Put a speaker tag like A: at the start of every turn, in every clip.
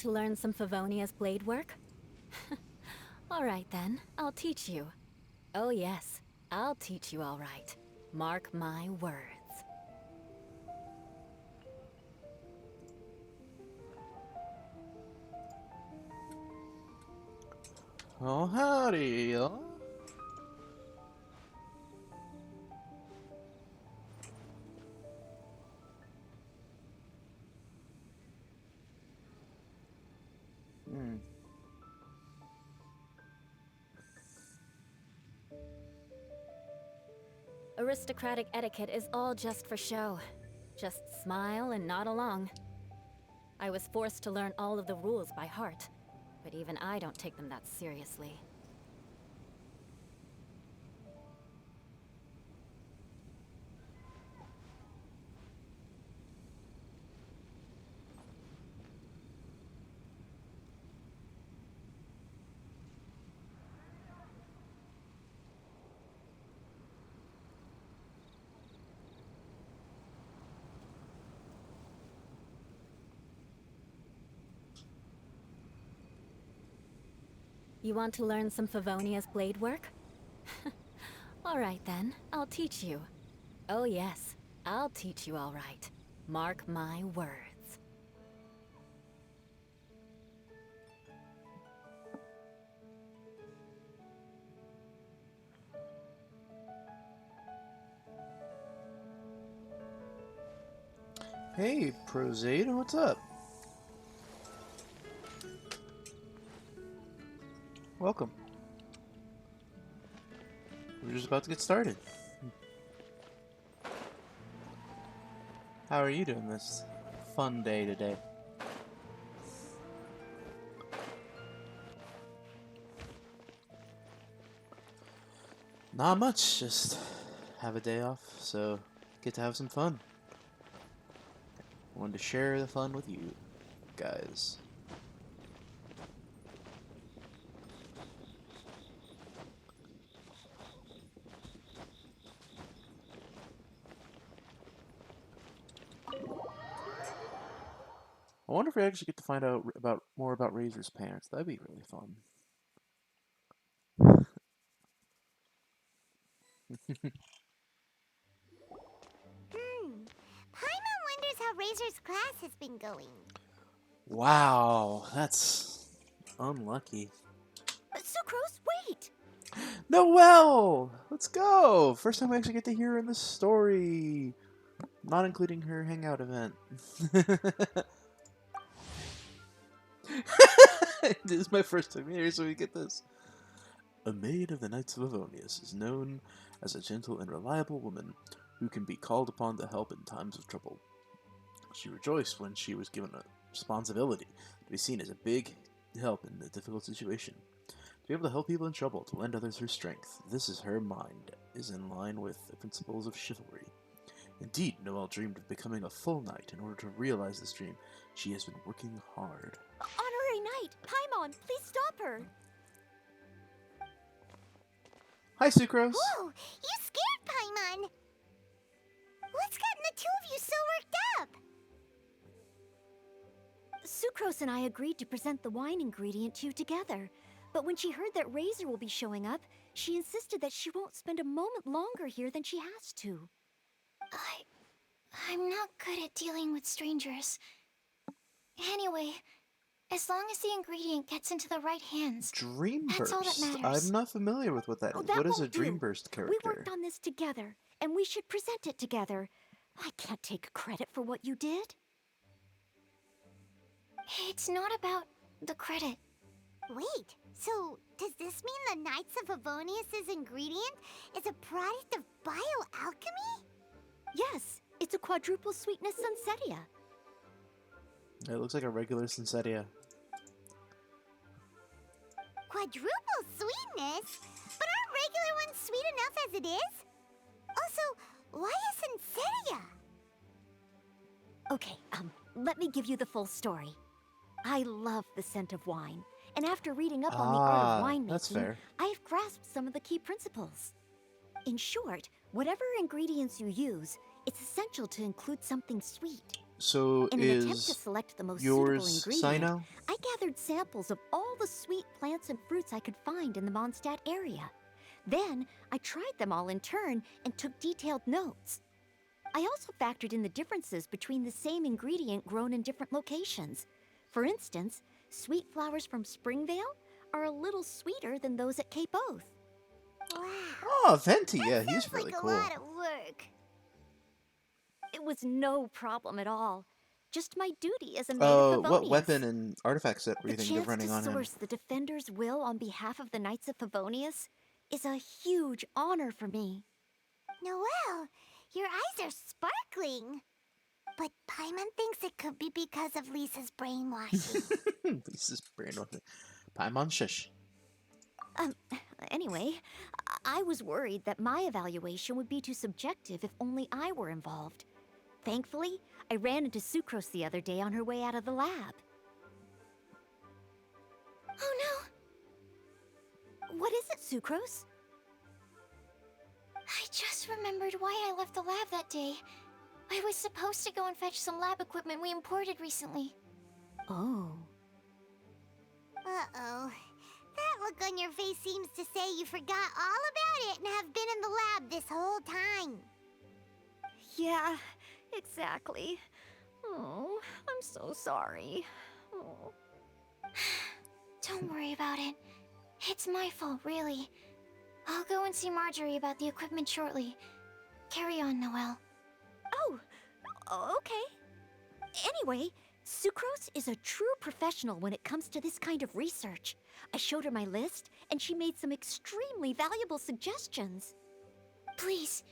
A: to learn some Favonia's blade work? Alright then, I'll teach you. Oh yes, I'll teach you all right. Mark my words.
B: Oh, howdy, y'all.
A: Aristocratic etiquette is all just for show. Just smile and nod along. I was forced to learn all of the rules by heart, but even I don't take them that seriously. You want to learn some Favonia's blade work? Alright then, I'll teach you. Oh yes, I'll teach you all right. Mark my words.
B: Hey, Prosade, what's up? Welcome. We're just about to get started. How are you doing this fun day today? Not much, just have a day off, so get to have some fun. Wanted to share the fun with you guys. I wonder if we actually get to find out more about Razor's parents. That'd be really fun.
C: Paimon wonders how Razor's class has been going.
B: Wow, that's unlucky.
A: Sucrose, wait!
B: Noelle! Let's go! First time we actually get to hear her in this story. Not including her hangout event. This is my first time here, so we get this. A maid of the Knights of Avonius is known as a gentle and reliable woman who can be called upon to help in times of trouble. She rejoiced when she was given a responsibility to be seen as a big help in a difficult situation. To be able to help people in trouble, to lend others her strength, this is her mind, is in line with the principles of chivalry. Indeed, Noelle dreamed of becoming a full knight. In order to realize this dream, she has been working hard.
A: Honorary Knight! Paimon, please stop her!
B: Hi, Sucrose!
C: Whoa, you scared Paimon! What's gotten the two of you so worked up?
A: Sucrose and I agreed to present the wine ingredient to you together. But when she heard that Razor will be showing up, she insisted that she won't spend a moment longer here than she has to.
C: I'm not good at dealing with strangers. Anyway, as long as the ingredient gets into the right hands, that's all that
B: Dreamburst?
C: matters.
B: I'm not familiar with what that is.
A: That
B: What is a
A: won't do.
B: Dreamburst character?
A: We worked on this together, and we should present it together. I can't take credit for what you did.
C: It's not about the credit. Wait, so does this mean the Knights of Avonius' ingredient is a product of bioalchemy?
A: Yes, it's a quadruple sweetness Sunsetia.
B: It looks like a regular Sunsetia.
C: Quadruple sweetness? But aren't regular ones sweet enough as it is? Also, why a Sunsetia?
A: Okay, let me give you the full story. I love the scent of wine, and after reading up on the art of winemaking,
B: that's fair.
A: I've grasped some of the key principles. In short, whatever ingredients you use, it's essential to include something sweet.
B: So
D: In an attempt to
B: is
D: select the most suitable
B: yours
D: ingredient,
B: Sino?
D: I gathered samples of all the sweet plants and fruits I could find in the Mondstadt area. Then, I tried them all in turn and took detailed notes. I also factored in the differences between the same ingredient grown in different locations. For instance, sweet flowers from Springvale are a little sweeter than those at Cape Oath.
C: Wow.
B: Oh, Venti. Yeah,
C: That
B: he's
C: sounds
B: really
C: like
B: cool.
C: a lot of work.
D: It was no problem at all. Just my duty as a maid of
B: What
D: Favonius.
B: weapon and artifact set were
D: The
B: you thinking of
D: chance to
B: running on him?
D: source the Defender's will on behalf of the Knights of Favonius is a huge honor for me.
C: Noelle, your eyes are sparkling. But Paimon thinks it could be because of Lisa's brainwashing.
B: Lisa's brainwashing. Paimon shush.
D: Anyway, I was worried that my evaluation would be too subjective if only I were involved. Thankfully, I ran into Sucrose the other day on her way out of the lab.
C: Oh no!
D: What is it, Sucrose?
C: I just remembered why I left the lab that day. I was supposed to go and fetch some lab equipment we imported recently.
D: Oh.
C: Uh-oh. That look on your face seems to say you forgot all about it and have been in the lab this whole time.
D: Yeah, exactly. Oh, I'm so sorry. Oh.
C: Don't worry about it. It's my fault, really. I'll go and see Marjorie about the equipment shortly. Carry on, Noelle.
D: Oh, okay. Anyway, Sucrose is a true professional when it comes to this kind of research. I showed her my list, and she made some extremely valuable suggestions.
C: Please,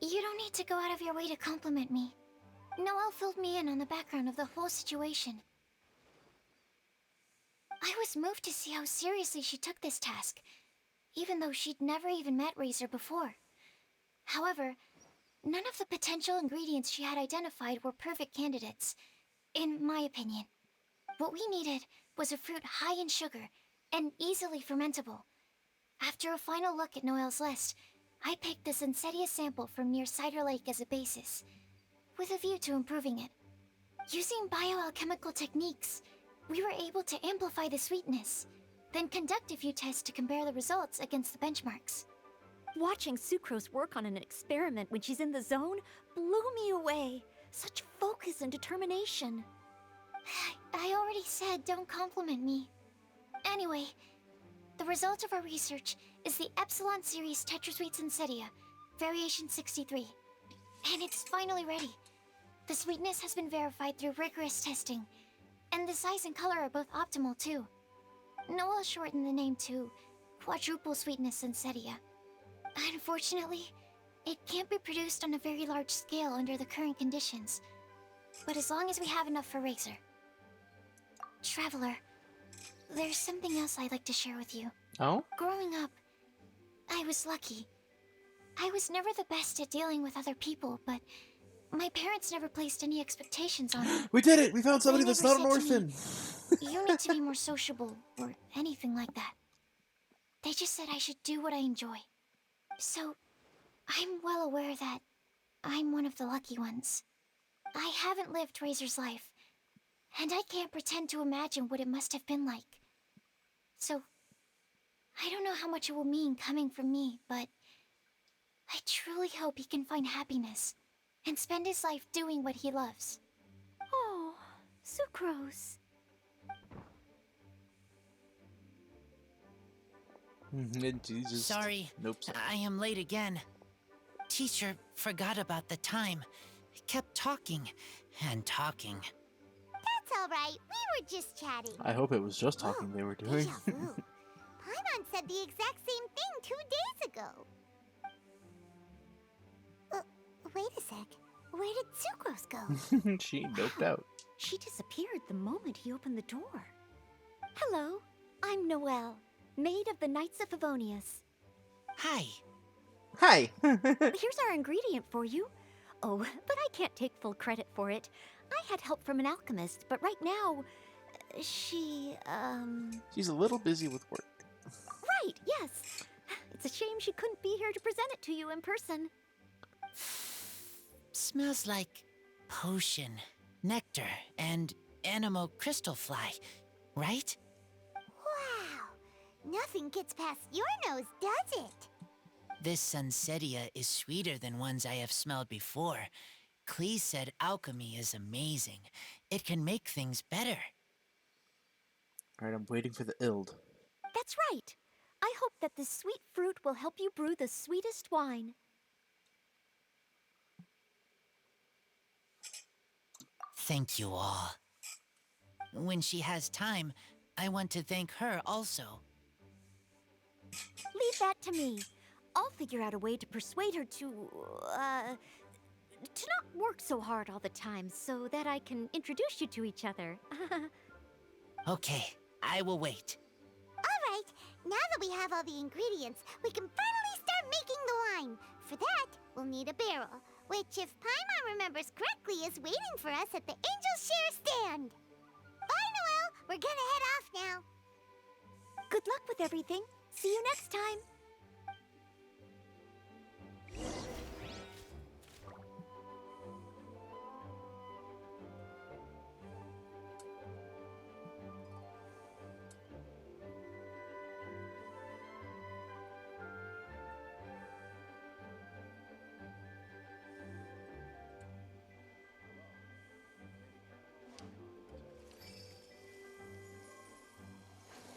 C: you don't need to go out of your way to compliment me. Noelle filled me in on the background of the whole situation. I was moved to see how seriously she took this task, even though she'd never even met Razor before. However, none of the potential ingredients she had identified were perfect candidates, in my opinion. What we needed was a fruit high in sugar and easily fermentable. After a final look at Noelle's list, I picked the Sensetia sample from near Cider Lake as a basis, with a view to improving it. Using bioalchemical techniques, we were able to amplify the sweetness, then conduct a few tests to compare the results against the benchmarks.
D: Watching Sucrose work on an experiment when she's in the zone blew me away. Such focus and determination.
C: I already said don't compliment me. Anyway, the result of our research is the Epsilon Series Tetrasweet Sensetia, Variation 63. And it's finally ready. The sweetness has been verified through rigorous testing, and the size and color are both optimal too. Noelle shortened the name to Quadruple Sweetness Sensetia. Unfortunately, it can't be produced on a very large scale under the current conditions. But as long as we have enough for Razor. Traveler, there's something else I'd like to share with you.
B: Oh?
C: Growing up, I was lucky. I was never the best at dealing with other people, but my parents never placed any expectations on me.
B: We did it! We found somebody
C: They
B: that's
C: never
B: not an
C: said to me,
B: orphan!
C: You need to be more sociable, or anything like that. They just said I should do what I enjoy. So, I'm well aware that I'm one of the lucky ones. I haven't lived Razor's life, and I can't pretend to imagine what it must have been like. So, I don't know how much it will mean coming from me, but I truly hope he can find happiness and spend his life doing what he loves.
D: Oh, Sucrose.
B: And she just...
E: Sorry,
B: Nope.
E: I am late again. Teacher forgot about the time. Kept talking and talking.
C: That's alright, we were just chatting.
B: I hope it was just talking they were doing.
C: Deja vu. Paimon said the exact same thing 2 days ago. Wait a sec. Where did Sucrose go?
B: She noped out.
D: She disappeared the moment he opened the door. Hello, I'm Noelle, maid of the Knights of Favonius.
E: Hi.
B: Hi!
D: Here's our ingredient for you. Oh, but I can't take full credit for it. I had help from an alchemist, but right now, she,
B: She's a little busy with work.
D: Right, yes. It's a shame she couldn't be here to present it to you in person.
E: Smells like potion. nectar and anemo crystal fly, right?
F: Wow! Nothing gets past your nose, does it?
E: This sunsetia is sweeter than ones I have smelled before. Clee said alchemy is amazing. It can make things better.
B: Alright, I'm waiting for the Ild.
D: That's right. I hope that this sweet fruit will help you brew the sweetest wine.
E: Thank you all. When she has time, I want to thank her also.
D: Leave that to me. I'll figure out a way to persuade her to not work so hard all the time so that I can introduce you to each other.
E: Okay, I will wait.
F: Alright, now that we have all the ingredients, we can finally start making the wine. For that, we'll need a barrel, which, if Paimon remembers correctly, is waiting for us at the Angel Share stand. Bye, Noelle! We're gonna head off now.
D: Good luck with everything. See you next time.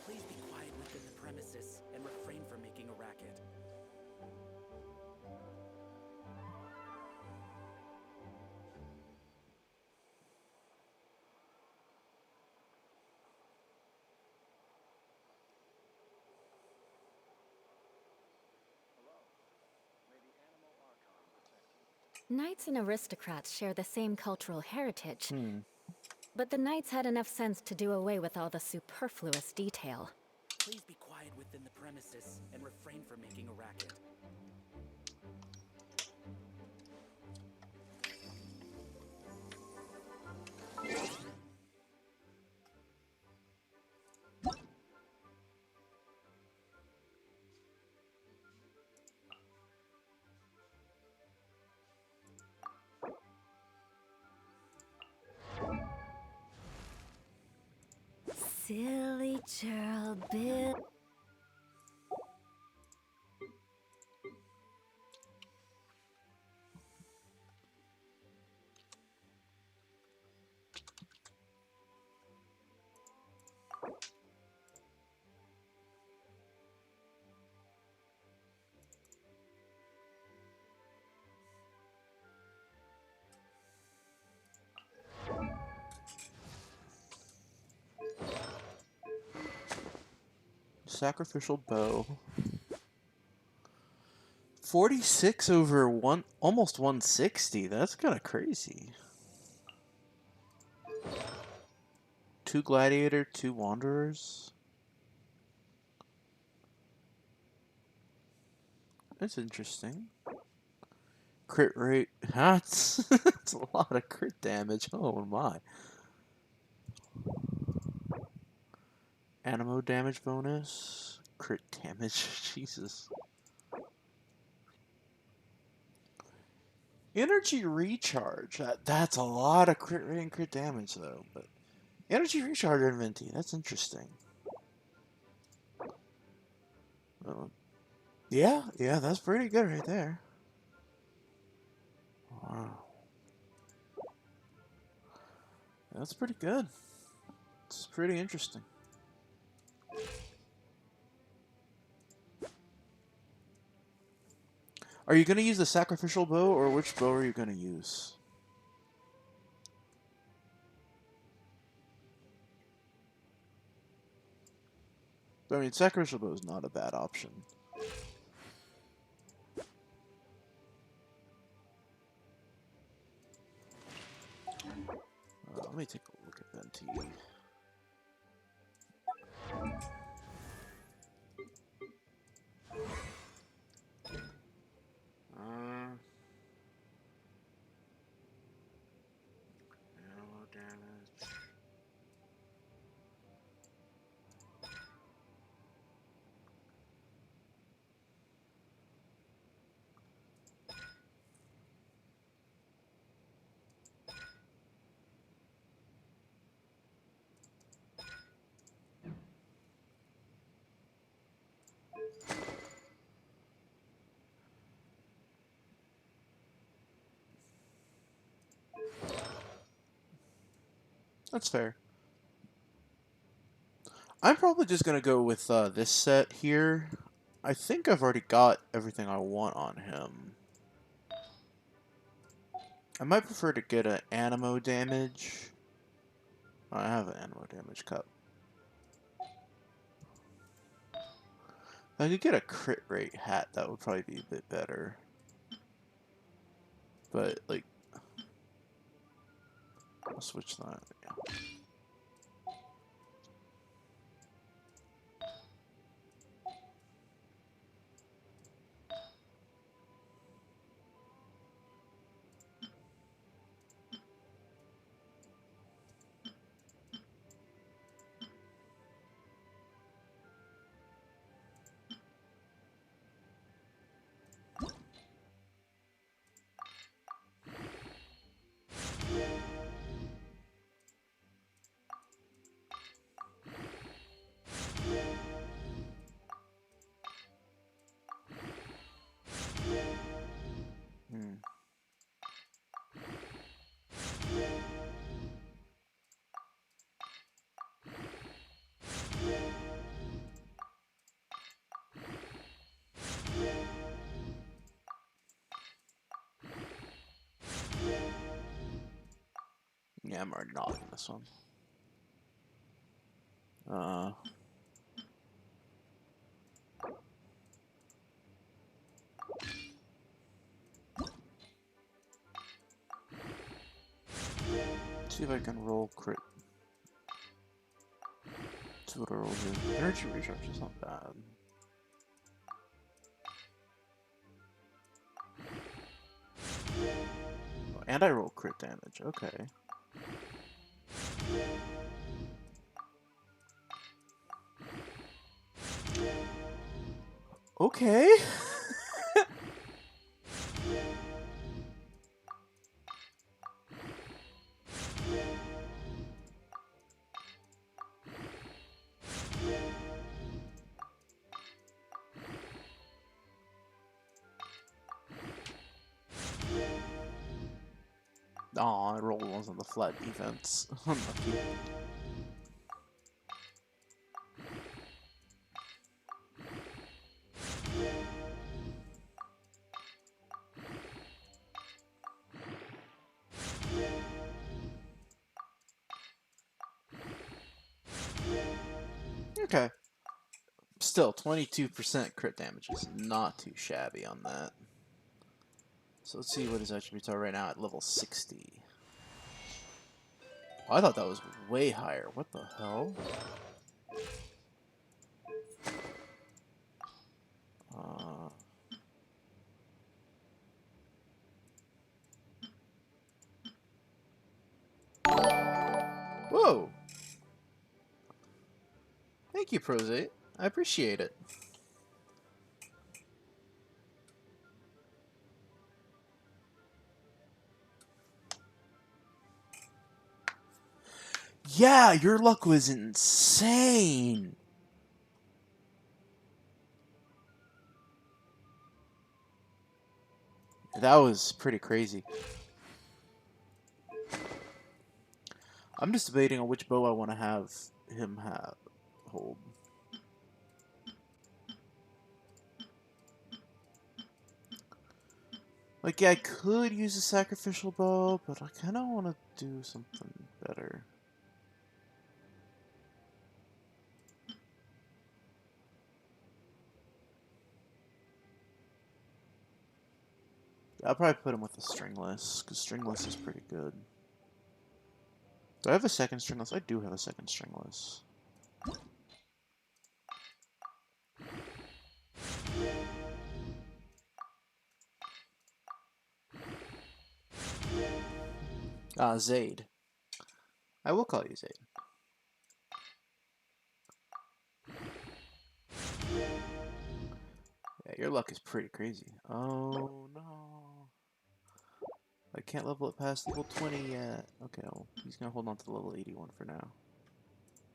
G: Please be quiet within the premises and refrain from making a racket.
A: Knights and aristocrats share the same cultural heritage, but the knights had enough sense to do away with all the superfluous detail.
G: Please be quiet within the premises and refrain from making a racket.
A: Silly churl Bill.
B: Sacrificial bow. 46 over almost 160. That's kind of crazy. 2 gladiator, 2 wanderers. That's interesting. Crit rate. That's, that's a lot of crit damage. Oh my. Animo damage bonus. Crit damage. Jesus. Energy recharge. That's a lot of crit rate and crit damage though. But energy recharge in Venti. That's interesting. Yeah, that's pretty good right there. Wow. That's pretty good. It's pretty interesting. Are you going to use the sacrificial bow, or which bow are you going to use? I mean, sacrificial bow is not a bad option. Let me take a look at Venti. Ammo damage. That's fair. I'm probably just gonna go with this set here. I think I've already got everything I want on him. I might prefer to get an animo damage. Oh, I have an animo damage cup. If I could get a crit rate hat, that would probably be a bit better. But, like, I'll switch that. Yeah. Hmm. Yeah, I'm already not liking this one. See if I can roll crit. See what I roll here. Energy recharge is not bad. Oh, and I roll crit damage. Okay. Okay. Aw, I rolled ones on the flat defense. Unlucky. Okay. Still, 22% crit damage is not too shabby on that. So let's see what his attributes are right now at level 60. Oh, I thought that was way higher. What the hell? Uh... Whoa! Thank you, Prozate. I appreciate it. Yeah, your luck was insane! That was pretty crazy. I'm just debating on which bow I want to have him hold. Like, yeah, I could use a sacrificial bow, but I kind of want to do something better. I'll probably put him with the stringless, because stringless is pretty good. Do I have a second stringless? I do have a second stringless. Zaid. I will call you Zaid. Yeah, your luck is pretty crazy. Oh, no. I can't level it past level 20 yet. Okay, well, he's gonna hold on to the level 81 for now.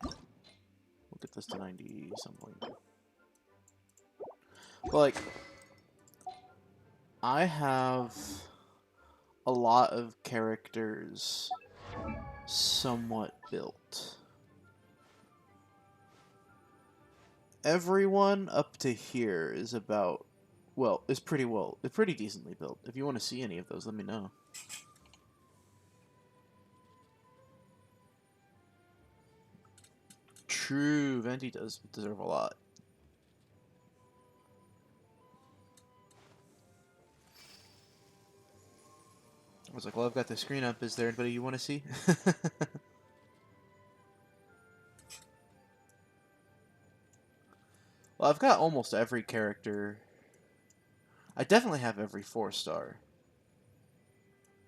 B: We'll get this to 90 some point. But, like, I have a lot of characters somewhat built. Everyone up to here is about, well, it's pretty decently built. If you want to see any of those, let me know. True, Venti does deserve a lot. I was like, well, I've got the screen up. Is there anybody you want to see? Well, I've got almost every character. I definitely have every 4-star.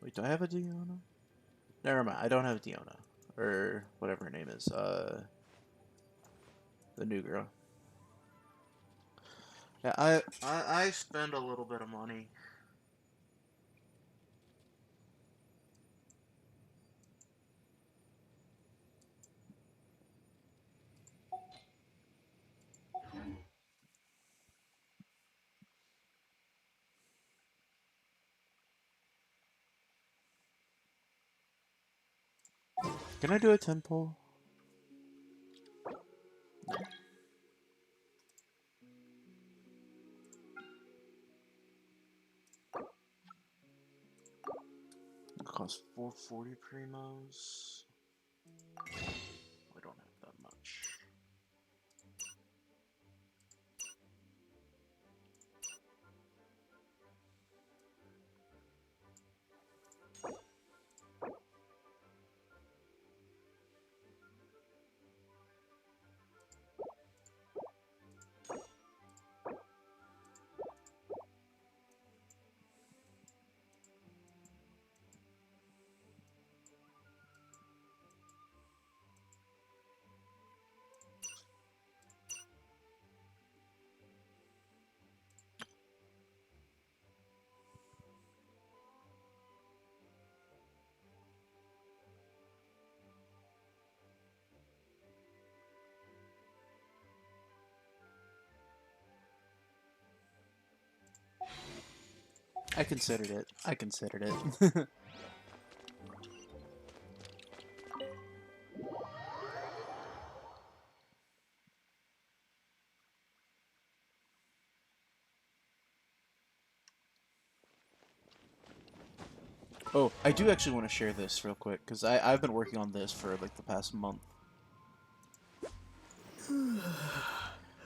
B: Wait, do I have a Diona? Never mind, I don't have a Diona. Or whatever her name is. The new girl. Yeah, I spend a little bit of money. Can I do a temple? It costs 440 primos. I don't have that much. I considered it. I considered it. Oh, I do actually want to share this real quick, because I've been working on this for like the past month.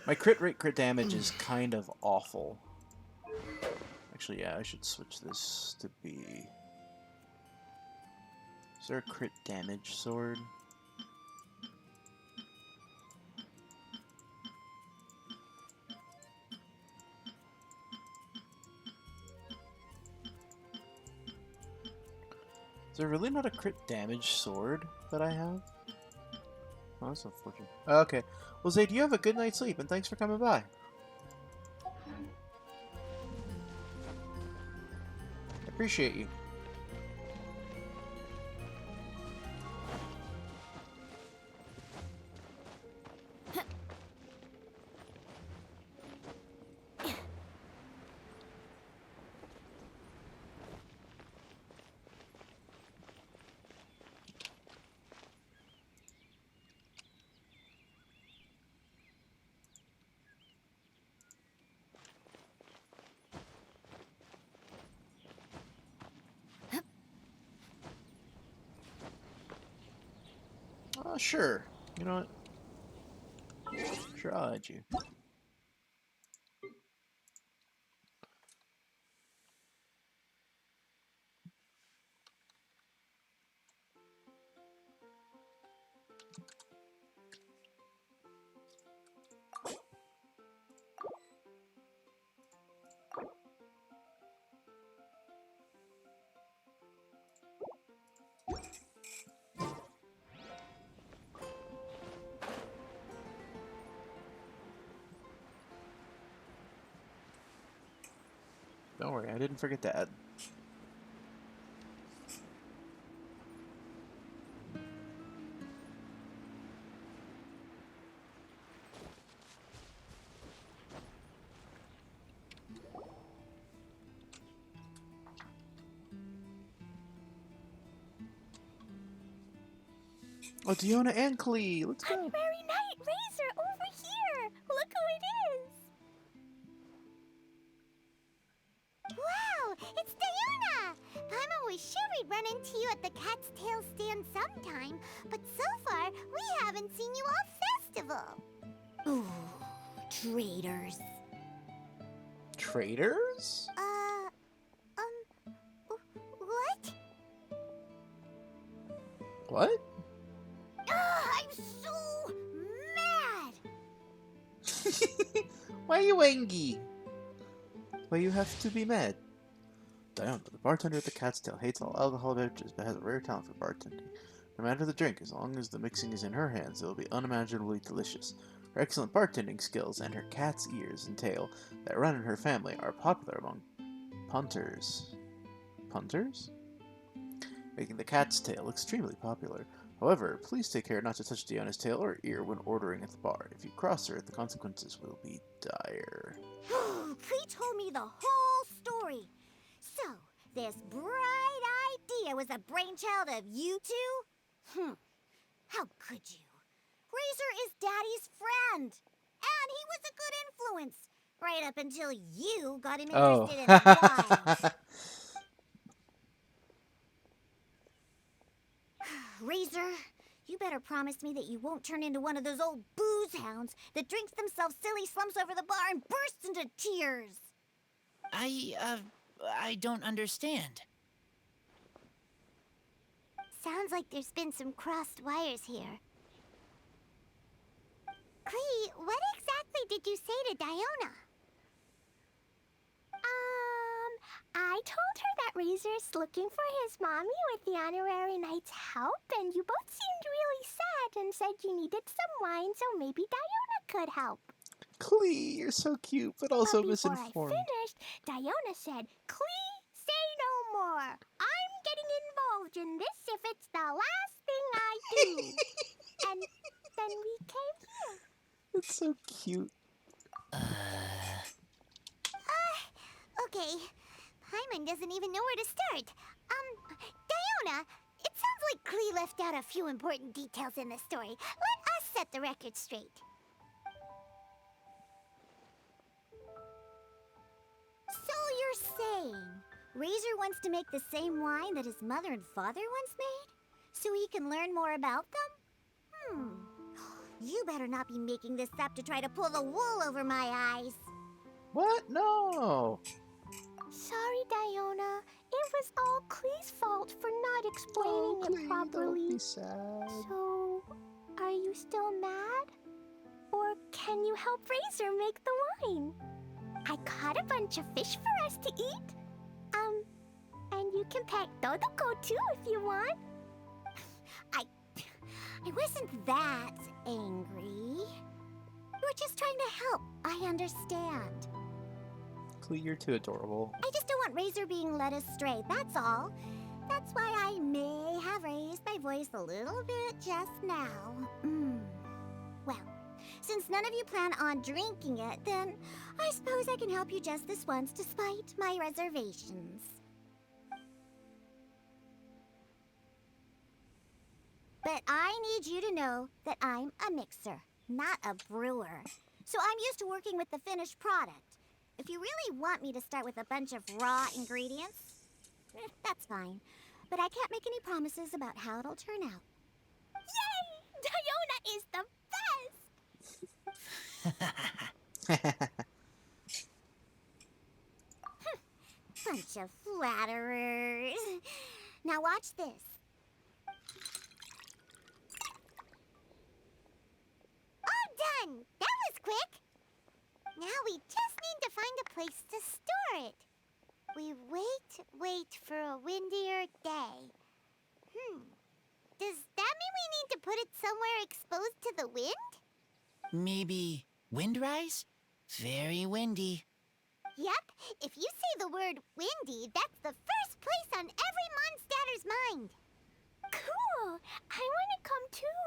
B: My crit rate, crit damage is kind of awful. Actually, yeah, I should switch this to be... Is there a crit damage sword? Is there really not a crit damage sword that I have? Oh, that's unfortunate. Okay. Well, Zayd, you have a good night's sleep, and thanks for coming by. I appreciate you. Sure. You know what? Sure, I'll add you. Don't worry, I didn't forget to add. Oh, Diona and Klee! Let's go!
F: Honorary Knight Razor over here! Look who it is! Wow, it's Diona! Paimon was sure we'd run into you at the Cat's Tail stand sometime, but so far, we haven't seen you all festival.
D: Ooh, traitors.
B: Traitors?
F: What?
B: What?
F: I'm so mad!
B: Why are you angry? Why you have to be mad? Diana, the bartender at the Cat's Tail, hates all alcohol beverages but has a rare talent for bartending. No matter the drink, as long as the mixing is in her hands, it will be unimaginably delicious. Her excellent bartending skills and her cat's ears and tail that run in her family are popular among punters. Punters? Making the Cat's Tail extremely popular. However, please take care not to touch Diana's tail or ear when ordering at the bar. If you cross her, the consequences will be dire.
F: Klee told me the whole story. So, this bright idea was a brainchild of you two? How could you? Razor is Daddy's friend. And he was a good influence. Right up until you got him interested in wine. Razor, you better promise me that you won't turn into one of those old booze hounds that drinks themselves silly, slumps over the bar, and bursts into tears.
E: I don't understand.
F: Sounds like there's been some crossed wires here. Klee, what exactly did you say to Diona? I told her that Razor's looking for his mommy with the Honorary Knight's help, and you both seemed really sad and said you needed some wine, so maybe Diona could help.
B: Klee, you're so cute, but also
F: But before
B: misinformed.
F: I finished, Diona said, Klee, say no more. I'm getting involved in this if it's the last thing I do. And then we came here.
B: It's so cute.
F: Okay. Paimon doesn't even know where to start. Diona, it sounds like Klee left out a few important details in the story. Let us set the record straight. So you're saying Razor wants to make the same wine that his mother and father once made? So he can learn more about them? You better not be making this up to try to pull the wool over my eyes.
B: What? No!
F: Sorry, Diona. It was all Klee's fault for not explaining
B: Klee,
F: it properly.
B: Don't be sad.
F: So, are you still mad? Or can you help Razor make the wine? I caught a bunch of fish for us to eat. And you can pack Todoko too if you want. I wasn't that angry. We're just trying to help. I understand.
B: Klee, you're too adorable.
F: I just don't want Razor being led astray, that's all. That's why I may have raised my voice a little bit just now. Well, since none of you plan on drinking it, then I suppose I can help you just this once despite my reservations. But I need you to know that I'm a mixer, not a brewer. So I'm used to working with the finished product. If you really want me to start with a bunch of raw ingredients, that's fine. But I can't make any promises about how it'll turn out. Yay! Diona is the best! Bunch of flatterers. Now watch this. All done! That was quick! Now we just need to find a place to store it. We wait for a windier day. Does that mean we need to put it somewhere exposed to the wind?
E: Maybe windrise? Very windy.
F: Yep, if you say the word windy, that's the first place on every monstatter's mind. Cool! I want to come too.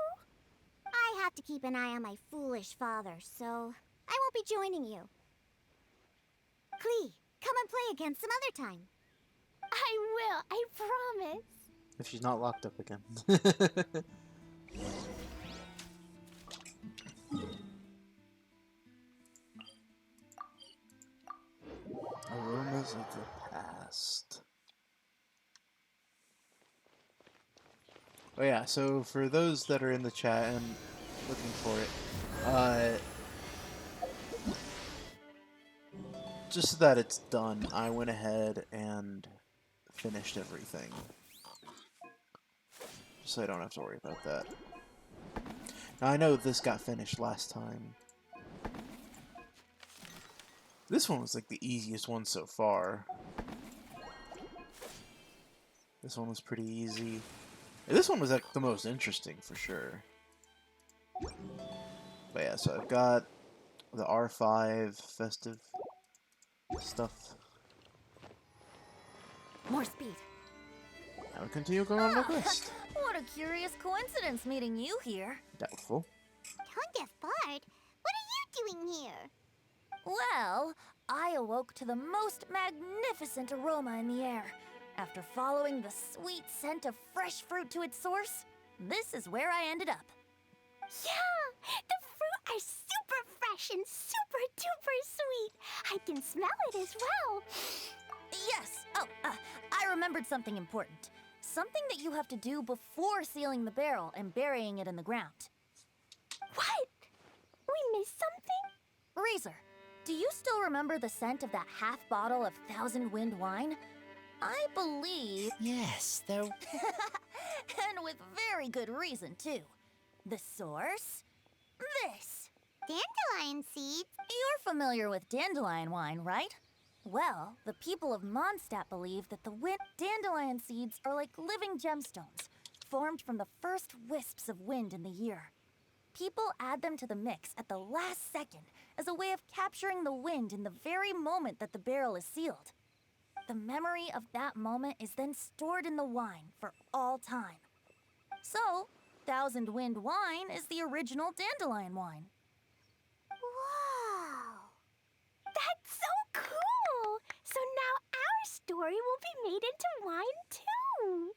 F: I have to keep an eye on my foolish father, so I won't be joining you. Klee, come and play again some other time. I will, I promise.
B: If she's not locked up again. Aromas of the past. Oh yeah, so for those that are in the chat and looking for it, just so that it's done, I went ahead and finished everything. Just so I don't have to worry about that. Now I know this got finished last time. This one was like the easiest one so far. This one was pretty easy. This one was like the most interesting for sure. But yeah, so I've got the R5 festive stuff.
H: More speed.
B: Now we continue going on the quest.
H: What a curious coincidence meeting you here.
B: Doubtful.
F: Tone Deaf Bard, what are you doing here?
H: Well, I awoke to the most magnificent aroma in the air. After following the sweet scent of fresh fruit to its source, this is where I ended up.
F: Yeah, the fruit are super fresh and super duper sweet. I can smell it as well.
H: Yes. Oh, I remembered something important. Something that you have to do before sealing the barrel and burying it in the ground.
F: What? We missed something?
H: Razor, do you still remember the scent of that half bottle of Thousand Wind wine? I believe...
E: Yes, there.
H: And with very good reason, too. The source? This.
F: Dandelion seeds?
H: You're familiar with dandelion wine, right? Well, the people of Mondstadt believe that the dandelion seeds are like living gemstones, formed from the first wisps of wind in the year. People add them to the mix at the last second as a way of capturing the wind in the very moment that the barrel is sealed. The memory of that moment is then stored in the wine for all time. So, Thousand Wind wine is the original dandelion wine.
F: Whoa! That's so cool! So now our story will be made into wine too!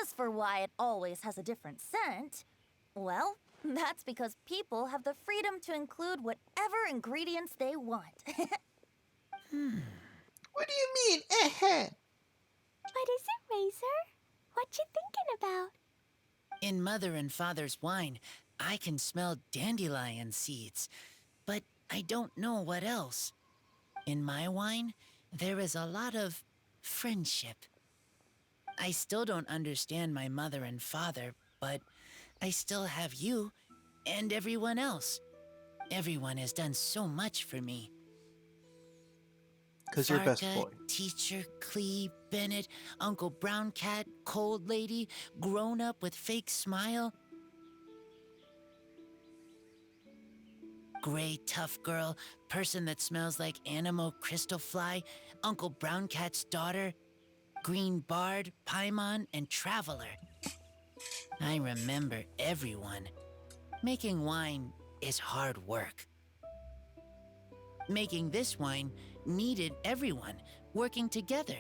H: As for why it always has a different scent, well, that's because people have the freedom to include whatever ingredients they want.
B: What do you mean,
F: What is it, Razor? What you thinking about?
E: In Mother and Father's wine, I can smell dandelion seeds, but I don't know what else. In my wine, there is a lot of friendship. I still don't understand my mother and father, but I still have you and everyone else. Everyone has done so much for me.
B: Because you're best
E: Farka,
B: boy.
E: Teacher, Clee, Bennett, Uncle Brown Cat, Cold Lady, Grown Up with Fake Smile, Gray Tough Girl, Person that Smells like Animo Crystal Fly, Uncle Brown Cat's Daughter, Green Bard, Paimon, and Traveler. I remember everyone. Making wine is hard work. Making this wine needed everyone working together.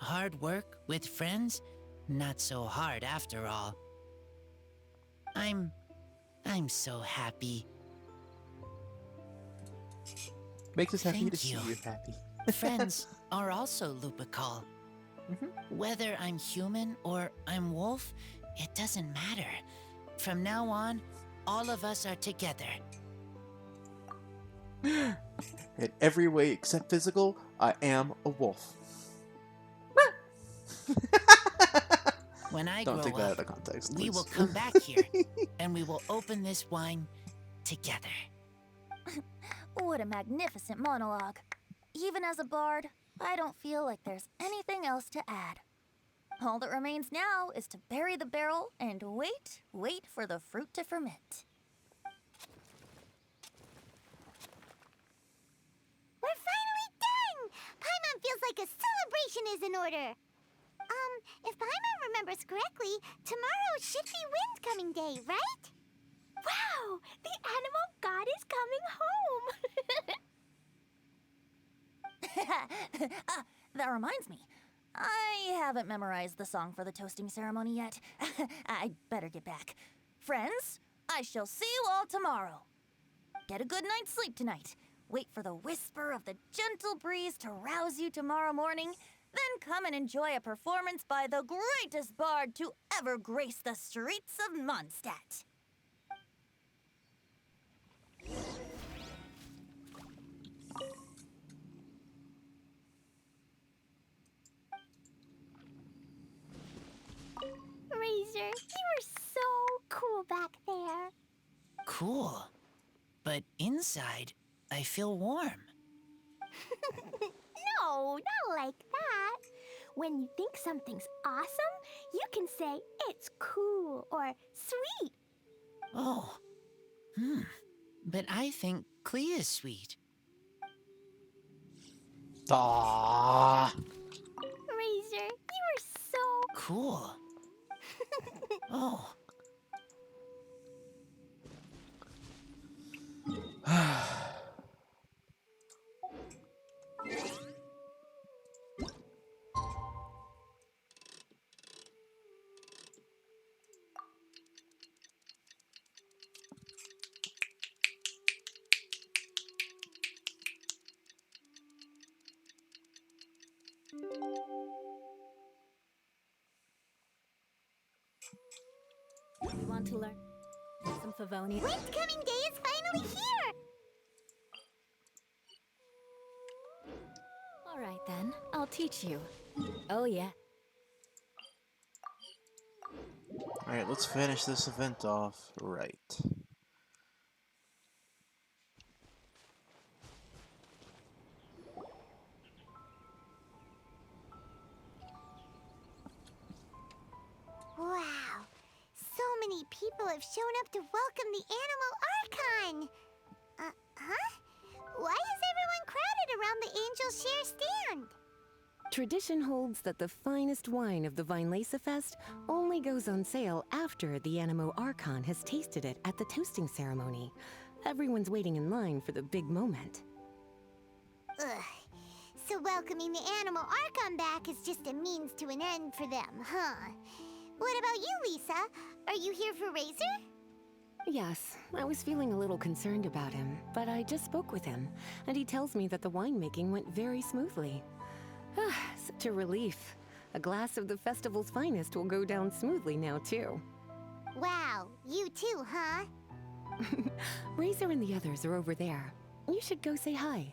E: Hard work with friends? Not so hard after all. I'm so happy.
B: Makes us happy
E: Thank
B: to see
E: you.
B: you happy.
E: Friends are also Lupical. Whether I'm human or I'm wolf, it doesn't matter. From now on, all of us are together.
B: In every way except physical, I am a wolf.
E: When I
B: Don't
E: grow
B: take that out
E: up,
B: of context,
E: we
B: please.
E: will come back here and we will open this wine together.
H: What a magnificent monologue. Even as a bard, I don't feel like there's anything else to add. All that remains now is to bury the barrel and wait for the fruit to ferment.
F: We're finally done! Paimon feels like a celebration is in order. If Paimon remembers correctly, tomorrow should be Wind Coming Day, right? Wow! The animal god is coming home!
H: That reminds me. I haven't memorized the song for the toasting ceremony yet. I'd better get back. Friends, I shall see you all tomorrow. Get a good night's sleep tonight. Wait for the whisper of the gentle breeze to rouse you tomorrow morning. Then come and enjoy a performance by the greatest bard to ever grace the streets of Mondstadt.
F: Razor, you were so cool back there.
E: Cool. But inside, I feel warm.
F: No, not like that. When you think something's awesome, you can say it's cool or sweet.
E: Oh. But I think Clea is sweet.
B: Ah.
F: Razor, you were so
E: Cool. Oh.
A: You want to learn some Favonian?
F: Windcoming Day is finally here!
A: All right then, I'll teach you. Oh yeah.
B: Alright, let's finish this event off right.
F: Wow, so many people have shown up to welcome the Animal Archon! Huh? Why is everyone crowded around the Angel Share stand?
I: Tradition holds that the finest wine of the Vinelasa Fest only goes on sale after the Animo Archon has tasted it at the toasting ceremony. Everyone's waiting in line for the big moment.
F: Ugh. So welcoming the Animal Archon back is just a means to an end for them, huh? What about you, Lisa? Are you here for Razor?
I: Yes, I was feeling a little concerned about him, but I just spoke with him, and he tells me that the winemaking went very smoothly. Such a relief. A glass of the festival's finest will go down smoothly now, too.
F: Wow, you too, huh?
I: Razor and the others are over there. You should go say hi.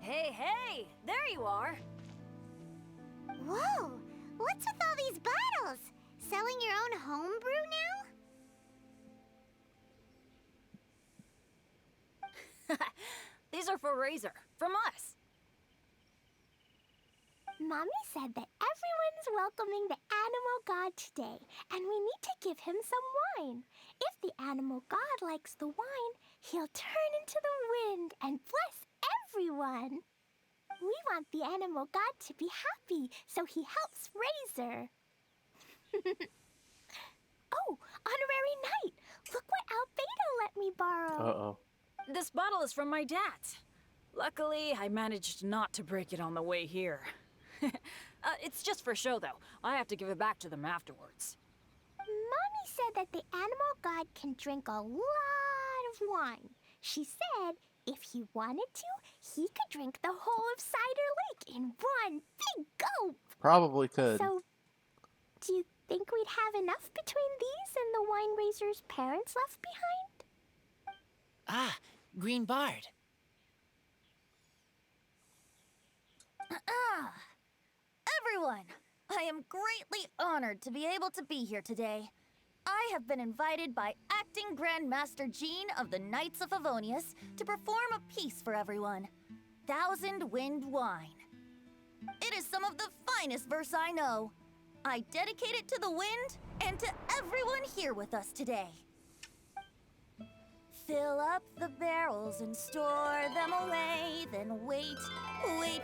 H: Hey, there you are.
F: Whoa, what's with all these bottles? Selling your own homebrew now?
H: These are for Razor, from us.
F: Mommy said that everyone's welcoming the Animal God today, and we need to give him some wine. If the Animal God likes the wine, he'll turn into the wind and bless everyone. We want the Animal God to be happy, so he helps Razor. Oh, Honorary Knight! Look what Albedo let me borrow.
B: Uh-oh.
J: This bottle is from my dad. Luckily, I managed not to break it on the way here. It's just for show, though. I have to give it back to them afterwards.
F: Mommy said that the Animal God can drink a lot of wine. She said if he wanted to, he could drink the whole of Cider Lake in one big gulp.
B: Probably could.
F: So, do you think we'd have enough between these and the wine raiser's parents left behind?
E: Ah, Green Bard.
H: Everyone, I am greatly honored to be able to be here today. I have been invited by Acting Grand Master Jean of the Knights of Favonius to perform a piece for everyone, Thousand Wind Wine. It is some of the finest verse I know. I dedicate it to the wind and to everyone here with us today. Fill up the barrels and store them away, then wait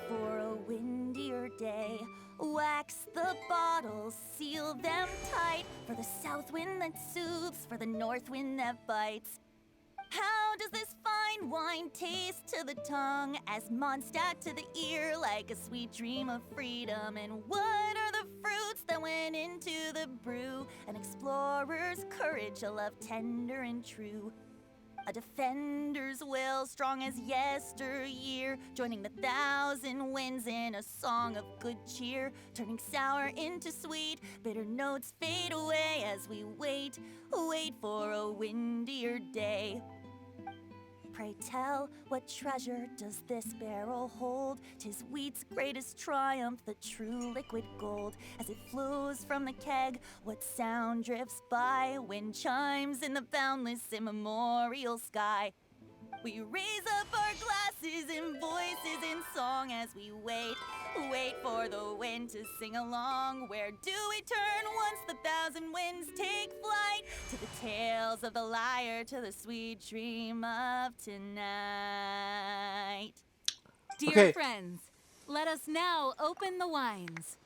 H: for a windier day. Wax the bottles, seal them tight, for the south wind that soothes, for the north wind that bites. How does this fine wine taste to the tongue, as mondstat to the ear, like a sweet dream of freedom? And what are the fruits that went into the brew? An explorer's courage, a love tender and true. A defender's will, strong as yesteryear, joining the thousand winds in a song of good cheer, turning sour into sweet, bitter notes fade away as we wait for a windier day. Pray tell, what treasure does this barrel hold? 'Tis wheat's greatest triumph, the true liquid gold. As it flows from the keg, what sound drifts by? Wind chimes in the boundless immemorial sky. We raise up our glasses and voices in song as we wait for the wind to sing along. Where do we turn once the thousand winds take flight? To the tales of the lyre, to the sweet dream of tonight.
A: Dear
B: Okay.
A: friends, let us now open the wines.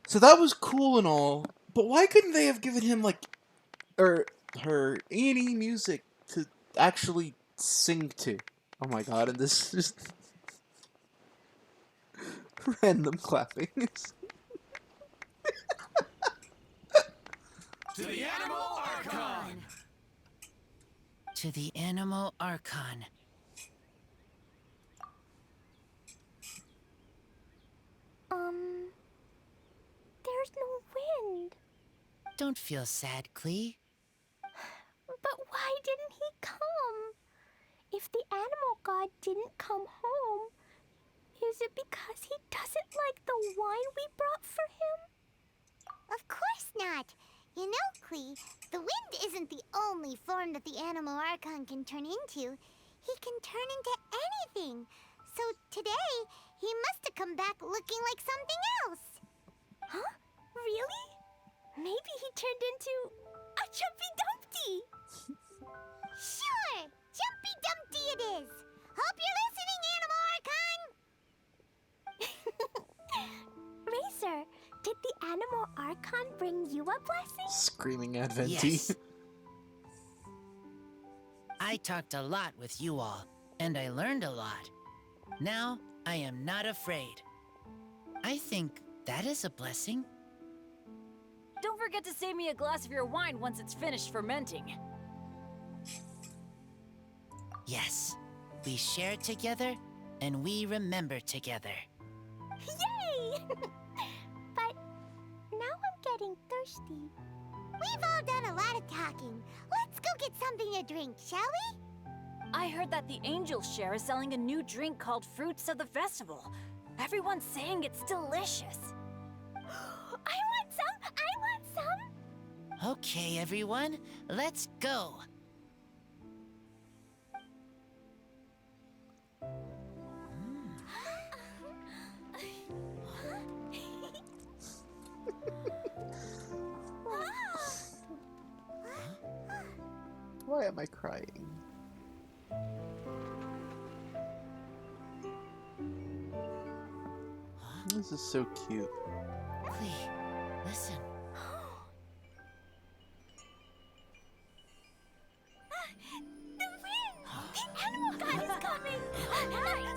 B: So that was cool and all, but why couldn't they have given him like, or her any music to actually sing to? Oh my god! And this is just random clapping.
G: To the Animal Archon!
E: To the Animal Archon.
F: There's no wind.
E: Don't feel sad, Klee.
F: But why didn't he come? If the animal god didn't come home, is it because he doesn't like the wine we brought for him? Of course not. You know, Klee, the wind isn't the only form that the animal archon can turn into. He can turn into anything. So today, he must have come back looking like something else. Huh? Really? Maybe he turned into a Jumpy Dumpty. Sure, Jumpy Dumpty it is. Hope you're listening, Animal Archon. Racer, did the Animal Archon bring you a blessing?
B: Screaming at Venti.
E: Yes. I talked a lot with you all, and I learned a lot. Now, I am not afraid. I think that is a blessing.
J: Don't forget to save me a glass of your wine once it's finished fermenting.
E: Yes, we share together, and we remember together.
F: Yay! But now I'm getting thirsty. We've all done a lot of talking. Let's go get something to drink, shall we?
J: I heard that the Angel Share is selling a new drink called Fruits of the Festival. Everyone's saying it's delicious.
F: I want some! I want some!
E: Okay, everyone, let's go.
B: Why am I crying? This is so cute.
E: Klee, listen.
F: The wind! The animal god is coming! Right!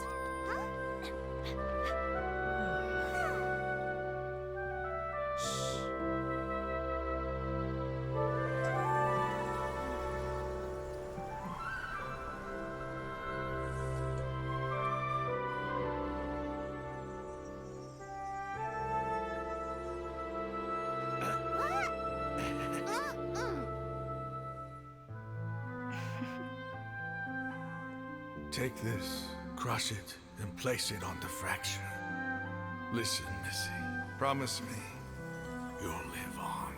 K: Take this, crush it, and place it on the fracture. Listen, Missy. Promise me you'll live on.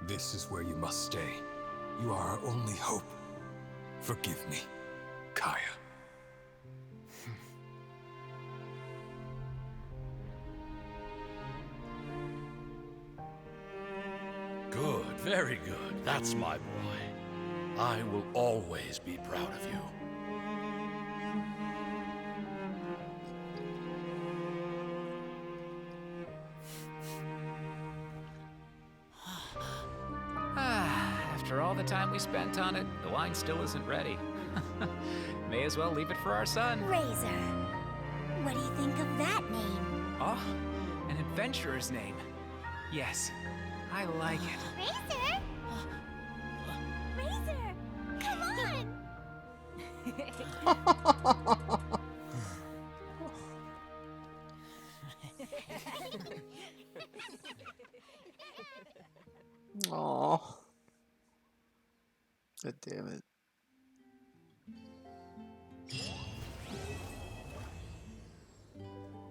L: This is where you must stay. You are our only hope. Forgive me, Kaya.
M: Good, very good. That's my boy. I will always be proud of you.
N: the time we spent on it, the wine still isn't ready. May as well leave it for our son.
F: Razor. What do you think of that name?
N: Oh, an adventurer's name. Yes, I like it.
F: Razor? Razor! Come on!
B: Aww. God damn it.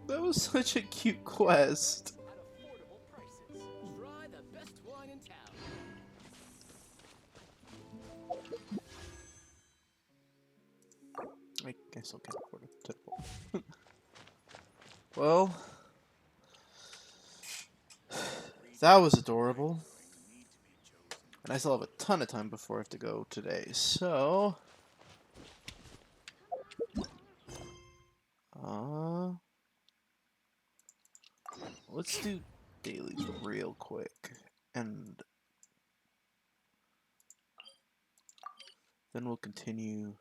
B: That was such a cute quest.
G: Try the best wine in town.
B: I guess I can't afford it. Typical. Well, that was adorable. And I still have a ton of time before I have to go today, so... let's do dailies real quick. And then we'll continue